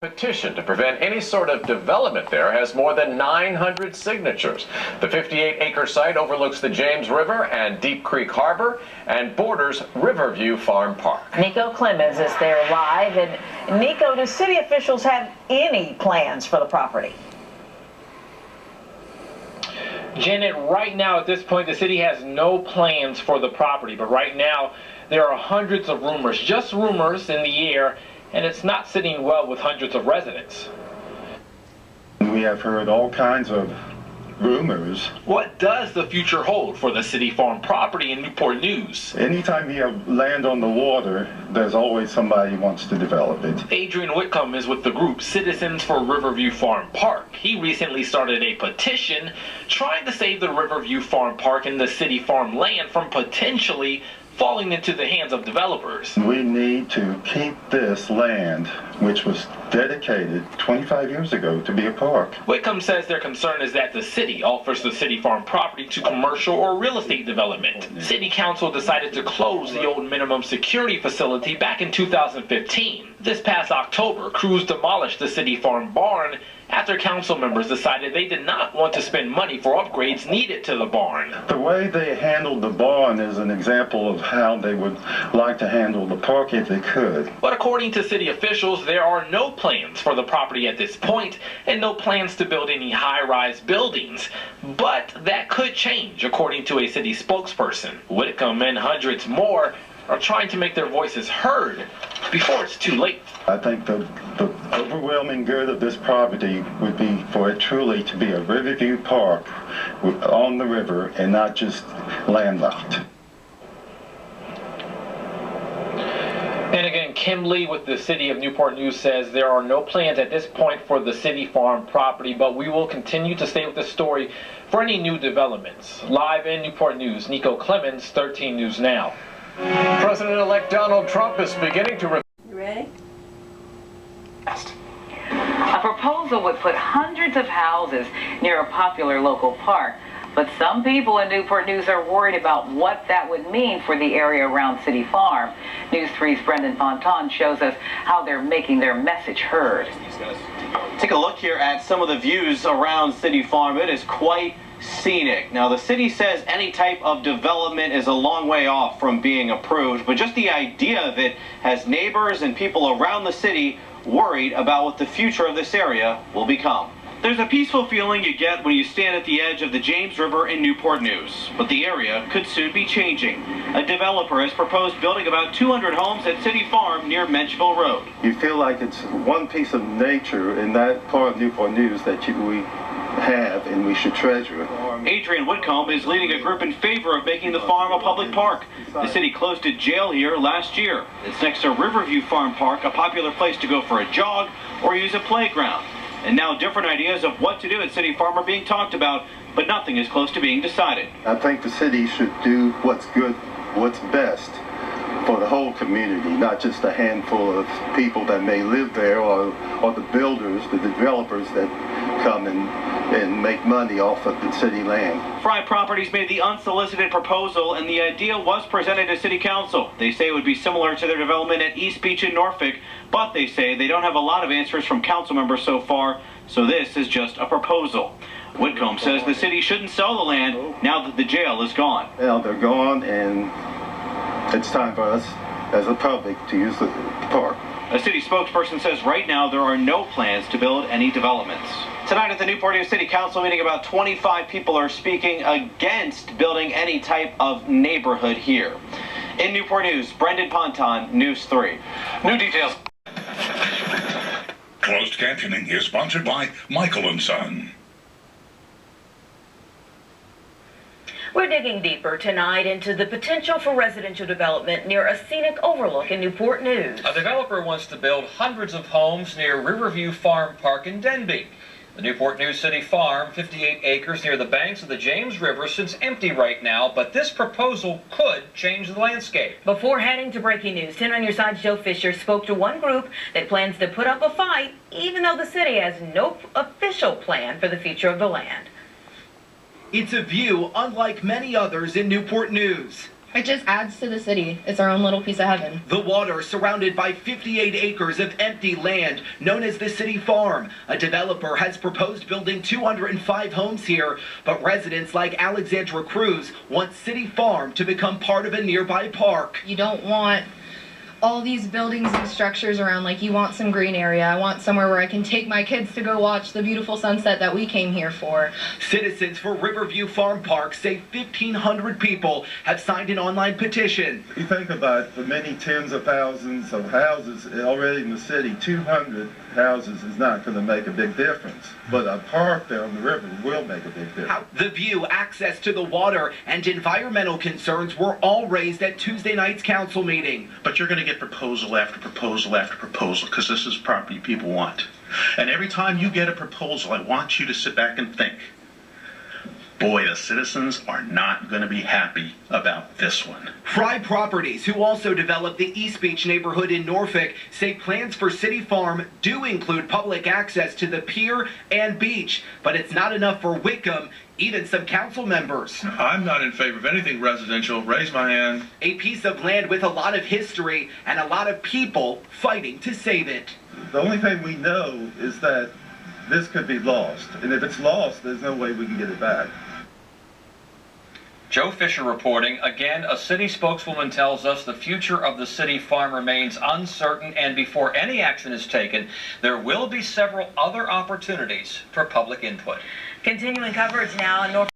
Petition to prevent any sort of development there has more than 900 signatures. The 58-acre site overlooks the James River and Deep Creek Harbor and borders Riverview Farm Park. Nico Clemens is there live. And Nico, do city officials have any plans for the property? Janet, right now at this point, the city has no plans for the property, but right now there are hundreds of rumors, just rumors in the air, and it's not sitting well with hundreds of residents. We have heard all kinds of rumors. What does the future hold for the city farm property in Newport News? Anytime you have land on the water, there's always somebody who wants to develop it. Adrian Whitcomb is with the group Citizens for Riverview Farm Park. He recently started a petition trying to save the Riverview Farm Park and the city farm land from potentially falling into the hands of developers. We need to keep this land, which was dedicated 25 years ago to be a park. Whitcomb says their concern is that the city offers the city farm property to commercial or real estate development. City Council decided to close the old minimum security facility back in 2015. This past October, crews demolished the city farm barn after council members decided they did not want to spend money for upgrades needed to the barn. The way they handled the barn is an example of how they would like to handle the park if they could. But according to city officials, there are no plans for the property at this point and no plans to build any high-rise buildings. But that could change, according to a city spokesperson. Whitcomb and hundreds more are trying to make their voices heard before it's too late. I think the overwhelming good of this property would be for it truly to be a Riverview Park on the river and not just landlocked. And again, Kim Lee with the City of Newport News says there are no plans at this point for the city farm property, but we will continue to stay with the story for any new developments. Live in Newport News, Nico Clemens, 13 News Now. President-elect Donald Trump is beginning to... You ready? A proposal would put hundreds of houses near a popular local park, but some people in Newport News are worried about what that would mean for the area around City Farm. News 3's Brendan Fontaine shows us how they're making their message heard. Take a look here at some of the views around City Farm. It is quite scenic. Now, the city says any type of development is a long way off from being approved, but just the idea of it has neighbors and people around the city worried about what the future of this area will become. There's a peaceful feeling you get when you stand at the edge of the James River in Newport News, but the area could soon be changing. A developer has proposed building about 200 homes at City Farm near Menchville Road. You feel like it's one piece of nature in that part of Newport News that we have and we should treasure it. Adrian Whitcomb is leading a group in favor of making the farm a public park. The city closed a jail here last year. It's next to Riverview Farm Park, a popular place to go for a jog or use a playground. And now different ideas of what to do at City Farm are being talked about, but nothing is close to being decided. I think the city should do what's good, what's best for the whole community, not just a handful of people that may live there or the builders, the developers that come and make money off of the city land. Fry Properties made the unsolicited proposal, and the idea was presented to City Council. They say it would be similar to their development at East Beach in Norfolk, but they say they don't have a lot of answers from council members so far, so this is just a proposal. Whitcomb says the city shouldn't sell the land now that the jail is gone. Now they're gone, and it's time for us as a public to use the park. A city spokesperson says right now there are no plans to build any developments. Tonight at the Newport News City Council meeting, about 25 people are speaking against building any type of neighborhood here. In Newport News, Brendan Fontaine, News 3. New details. Closed captioning is sponsored by Michael & Son. We're digging deeper tonight into the potential for residential development near a scenic overlook in Newport News. A developer wants to build hundreds of homes near Riverview Farm Park in Denby. The Newport News City Farm, 58 acres near the banks of the James River, sits empty right now, but this proposal could change the landscape. Before heading to breaking news, 10 on your side's Joe Fisher spoke to one group that plans to put up a fight, even though the city has no official plan for the future of the land. It's a view unlike many others in Newport News. It just adds to the city. It's our own little piece of heaven. The water surrounded by 58 acres of empty land known as the City Farm. A developer has proposed building 205 homes here, but residents like Alexandra Cruz want City Farm to become part of a nearby park. You don't want all these buildings and structures around. Like, you want some green area. I want somewhere where I can take my kids to go watch the beautiful sunset that we came here for. Citizens for Riverview Farm Park say 1,500 people have signed an online petition. You think about the many tens of thousands of houses already in the city, 200 houses is not going to make a big difference. But a park there on the river will make a big difference. The view, access to the water, and environmental concerns were all raised at Tuesday night's council meeting. But you're going to get proposal after proposal after proposal because this is property people want. And every time you get a proposal, I want you to sit back and think, boy, the citizens are not going to be happy about this one. Fry Properties, who also developed the East Beach neighborhood in Norfolk, say plans for City Farm do include public access to the pier and beach, but it's not enough for Whitcomb, even some council members. I'm not in favor of anything residential. Raise my hand. A piece of land with a lot of history and a lot of people fighting to save it. The only thing we know is that this could be lost. And if it's lost, there's no way we can get it back. Joe Fisher reporting. Again, a city spokeswoman tells us the future of the City Farm remains uncertain, and before any action is taken, there will be several other opportunities for public input. Continuing coverage now in Norfolk.